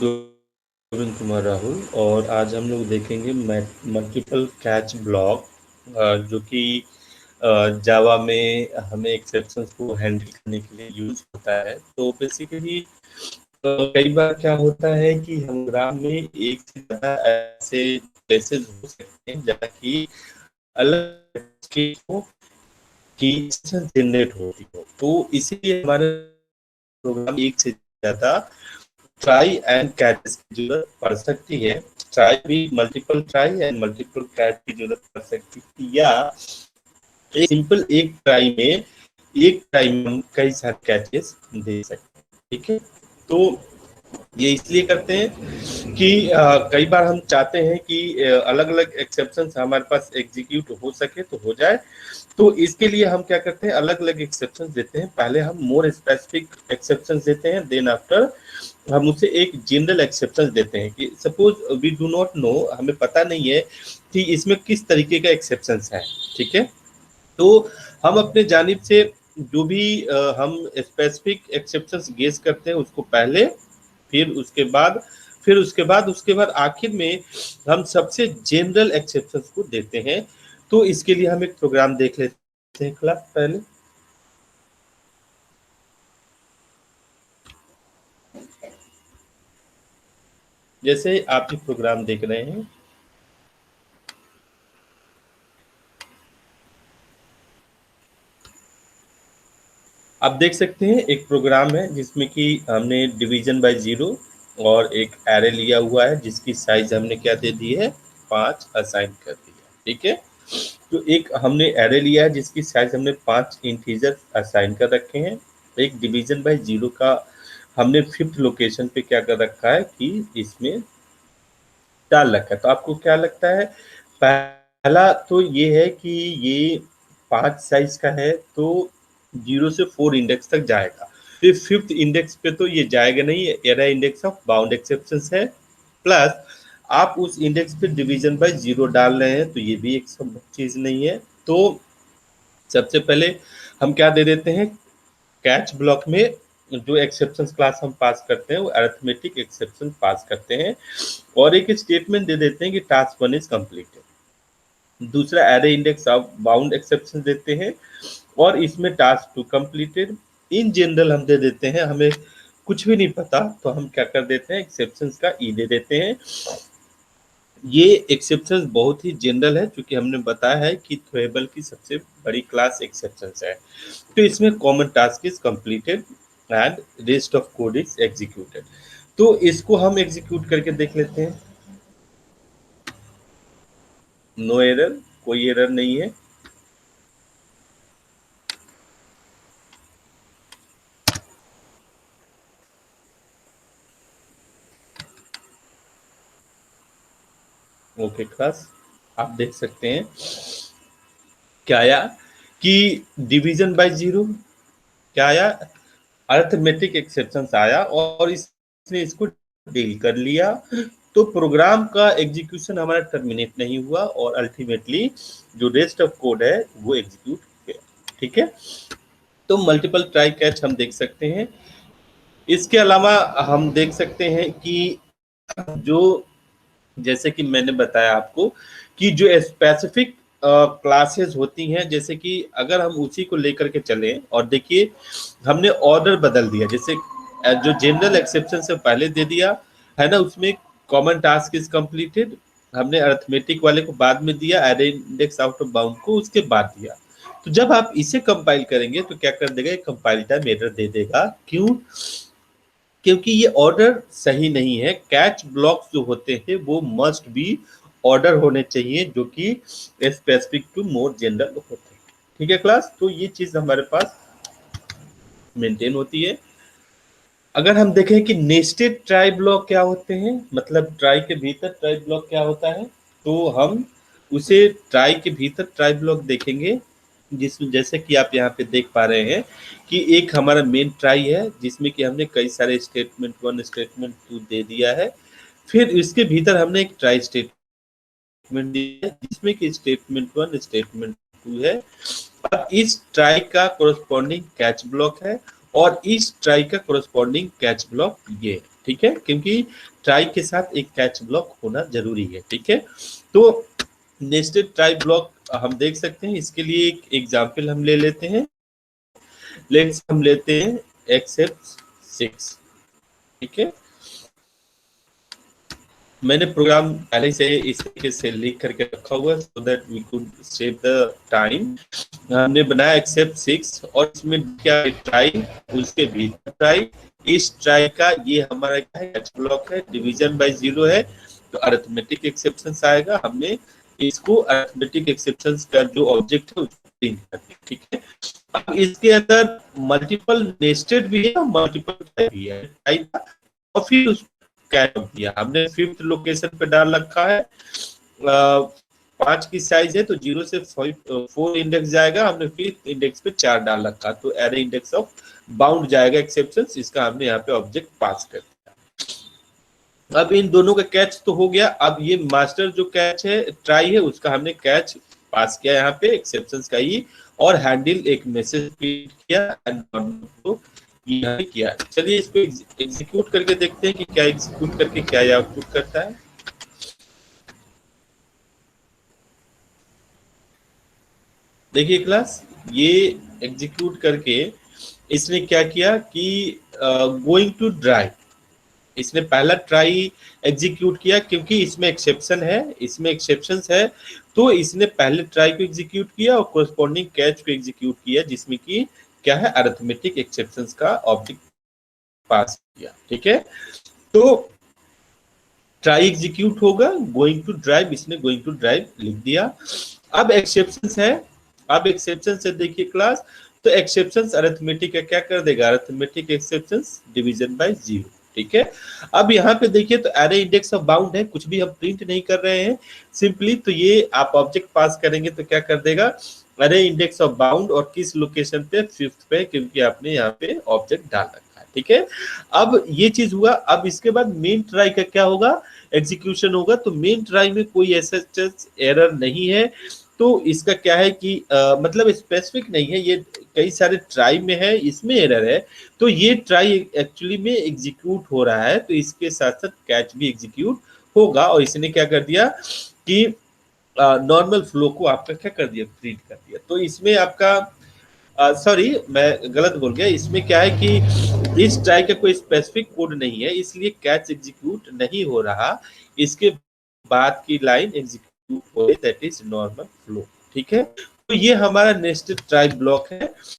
गोविंद कुमार राहुल। और आज हम लोग देखेंगे मल्टीपल कैच ब्लॉक, जो कि जावा में हमें एक्सेप्शंस को हैंडल करने के लिए यूज होता है। तो बेसिकली कई बार क्या होता है कि हम प्रोग्राम में एक से ज़्यादा ऐसे प्लेसेस हो सकते हैं जहाँ की अलग की जनरेट होती हो, तो इसीलिए हमारे प्रोग्राम एक से ज़्यादा ट्राई एंड कैचेस की जरूरत पड़ सकती है। ट्राई भी multiple try and multiple catch की जरूरत पड़ सकती है, या एक सिंपल एक ट्राई में हम कई सारे कैचेस दे सकते हैं। ठीक है, तो ये इसलिए करते हैं कि कई बार हम चाहते हैं कि अलग अलग एक्सेप्शन हमारे पास एग्जीक्यूट हो सके तो हो जाए। तो इसके लिए हम क्या करते हैं, अलग अलग एक्सेप्शन देते हैं। पहले हम मोर स्पेसिफिक एक्सेप्शन देते हैं, देन आफ्टर हम उसे एक जनरल एक्सेप्शन देते हैं कि suppose we do not know, हमें पता नहीं है कि इसमें किस तरीके का एक्सेप्शन है। ठीक है, तो हम अपने जानिब से जो भी हम स्पेसिफिक एक्सेप्शंस गेस करते हैं उसको पहले, फिर उसके बाद आखिर में हम सबसे जनरल एक्सेप्शंस को देते हैं। तो इसके लिए हम एक प्रोग्राम देख लेते हैं क्लास पहले। जैसे आप ये प्रोग्राम देख रहे हैं, आप देख सकते हैं एक प्रोग्राम है जिसमें कि हमने डिवीजन बाय जीरो और एक एरे लिया हुआ है जिसकी साइज हमने क्या दे दी है, 5 असाइन कर दिया। ठीक है, तो एक हमने एरे लिया है जिसकी साइज हमने 5 इंटीजर असाइन कर रखे हैं। एक डिवीजन बाय जीरो का हमने फिफ्थ लोकेशन पे क्या कर रखा है कि इसमें डाल रखा है। तो आपको क्या लगता है, पहला तो ये है कि ये 5 साइज का है, तो 0 से 4 इंडेक्स तक जाएगा। फिर फिफ्थ इंडेक्स पे तो ये जाएगा नहीं, array index of bound exceptions है। प्लस आप उस इंडेक्स पे डिवीजन बाय जीरो डाल रहे हैं, तो ये भी एक सब चीज नहीं है। तो सबसे पहले हम क्या दे देते हैं, कैच ब्लॉक में जो एक्सेप्शन क्लास हम पास करते हैं वो अरिथमेटिक एक्सेप्शन पास करते हैं, और एक स्टेटमेंट दे देते हैं कि टास्क 1 इज कंप्लीटेड। दूसरा array index of bound exception देते हैं, और इसमें टास्क 2 कंप्लीटेड। इन जनरल हम दे देते हैं, हमें कुछ भी नहीं पता तो हम क्या कर देते हैं, एक्सेप्शंस का ई दे देते हैं। ये एक्सेप्शंस बहुत ही जनरल है, क्योंकि हमने बताया है कि थ्रोएबल की सबसे बड़ी क्लास एक्सेप्शंस है। तो इसमें common task is completed and rest of code is executed. तो इसको हम एग्जीक्यूट करके देख लेते हैं। नो एरर, कोई एरर नहीं है। ओके क्लास, आप देख सकते हैं क्या आया कि डिवीजन बाय जीरो क्या आया, अरिथमेटिक एक्सेप्शन आया, और इसने इसको डील कर लिया। तो प्रोग्राम का एग्जीक्यूशन हमारा टर्मिनेट नहीं हुआ, और अल्टीमेटली जो रेस्ट ऑफ कोड है वो एग्जीक्यूट किया। ठीक है, तो मल्टीपल ट्राई कैच हम देख सकते हैं। इसके अलावा हम देख सकते हैं कि जो, जैसे कि मैंने बताया आपको कि जो स्पेसिफिक क्लासेस होती हैं, जैसे कि अगर हम उसी को लेकर के चलें और देखिए हमने ऑर्डर बदल दिया, जैसे जो जनरल एक्सेप्शन से पहले दे दिया है ना, उसमें कॉमन टास्क इज कंप्लीटेड हमने अरिथमेटिक वाले को बाद में दिया, array index out of bound को उसके बाद दिया। तो जब आप इसे कंपाइल करेंगे तो क्या कर देगा, कंपाइल टाइम एरर दे देगा। क्यों, क्योंकि ये ऑर्डर सही नहीं है। कैच ब्लॉक्स जो होते हैं वो मस्ट बी ऑर्डर होने चाहिए, जो कि स्पेसिफिक टू मोर जनरल होते हैं। ठीक है क्लास, तो ये चीज हमारे पास मेंटेन होती है। अगर हम देखें कि नेस्टेड ट्राई ब्लॉक क्या होते हैं, मतलब ट्राई के भीतर ट्राई ब्लॉक क्या होता है, तो हम उसे ट्राई के भीतर ट्राई ब्लॉक देखेंगे, जिसमें जैसे कि आप यहाँ पे देख पा रहे हैं कि एक हमारा मेन ट्राई है जिसमें कि हमने कई सारे स्टेटमेंट 1 स्टेटमेंट 2 दे दिया है। फिर इसके भीतर हमने एक ट्राई स्टेटमेंट दिया है जिसमें कि स्टेटमेंट 1 स्टेटमेंट 2 है। अब इस ट्राई का कोरस्पॉन्डिंग कैच ब्लॉक है, और इस ट्राई का कोरस्पॉन्डिंग कैच ब्लॉक ये है। ठीक है, क्योंकि ट्राई के साथ एक कैच ब्लॉक होना जरूरी है। ठीक है, तो नेस्टेड ट्राई ब्लॉक हम देख सकते हैं। इसके लिए एक एग्जाम्पल हम ले लेते हैं। लेट्स हम लेते हैं एक्सेप्ट 6। ठीक है, मैंने प्रोग्राम पहले से इस तरीके से लिख करके रखा हुआ है so that we could save the time. हमने बनाया एक्सेप्ट 6 और इसमें क्या ट्राई, उसके भीतर ट्राई, इस ट्राई का ये हमारा क्या है, कैच ब्लॉक है, डिवीजन बाय 0 है, तो अरिथमेटिक एक्सेप्शन आएगा। हमने इसको अरिथमेटिक एक्सेप्शन का जो ऑब्जेक्ट है उसको प्रिंट कर दिया। ठीक है, अब इसके अंदर मल्टीपल नेस्टेड भी है और मल्टीपल ट्राई भी है, ट्राई का, और फिर उस कैच दिया हमने 5th लोकेशन पे डाल रखा है। 5 की साइज है तो 0 से 4 इंडेक्स जाएगा, हमने 5th इंडेक्स पे 4 डाल रखा, तो एरे इंडेक्स ऑफ बाउंड जाएगा एक्सेप्शन, इसका हमने यहाँ पे ऑब्जेक्ट पास कर दिया। अब इन दोनों का कैच तो हो गया। अब ये मास्टर जो कैच है, ट्राई है, उसका हमने कैच पास किया यहाँ पे एक्सेप्शन का ही, और हैंडल एक मैसेज प्रिंट किया एंड यहाँ किया। चलिए इसको एग्जीक्यूट करके देखते हैं कि क्या एग्जीक्यूट करके क्या आउटपुट करता है। देखिए क्लास, ये एग्जीक्यूट करके इसने क्या किया कि गोइंग टू ड्राइव, इसने पहला ट्राई एग्जीक्यूट किया क्योंकि इसमें एक्सेप्शन है, इसमें एक्सेप्शंस है, तो इसने पहले ट्राई को एग्जीक्यूट किया और कोरस्पॉन्डिंग कैच को एग्जीक्यूट किया, जिसमें कि क्या है, अरिथमेटिक एक्सेप्शंस का ऑब्जेक्ट पास किया। ठीक है, तो ट्राई एग्जीक्यूट होगा, गोइंग टू ड्राइव, इसने गोइंग टू ड्राइव लिख दिया। अब एक्सेप्शंस है, अब एक्सेप्शन से देखिए क्लास, तो एक्सेप्शंस अरिथमेटिक का क्या कर देगा, अरिथमेटिक एक्सेप्शंस डिवीजन बाय 0। ठीक है, अब यहाँ पे देखिए तो एरे इंडेक्स ऑफ बाउंड है, कुछ भी हम प्रिंट नहीं कर रहे हैं सिंपली, तो ये आप ऑब्जेक्ट पास करेंगे तो क्या कर देगा, अरे इंडेक्स ऑफ बाउंड, और किस लोकेशन पे, 5th पे, क्योंकि आपने यहाँ पे ऑब्जेक्ट डाल रखा है। ठीक है, अब ये चीज हुआ। अब इसके बाद मेन ट्राई का क्या होगा, एग्जीक्यूशन होगा, तो मेन ट्राई में कोई ऐसा एरर नहीं है, तो इसका क्या है कि मतलब स्पेसिफिक नहीं है, ये कई सारे ट्राई में है, इसमें एरर है, तो ये ट्राई एक्चुअली में एग्जीक्यूट हो रहा है, तो इसके साथ साथ कैच भी एग्जीक्यूट होगा। और इसने क्या कर दिया कि नॉर्मल फ्लो को आपका क्या कर दिया, प्रिंट कर दिया। तो इसमें आपका सॉरी मैं गलत बोल गया, इसमें क्या है कि इस ट्राई का कोई स्पेसिफिक कोड नहीं है, इसलिए कैच एग्जीक्यूट नहीं हो रहा, इसके बाद की लाइन एग्जीक्यूट हो रही, दैट इज नॉर्मल फ्लो। ठीक है, तो ये हमारा नेस्टेड ट्राई ब्लॉक है।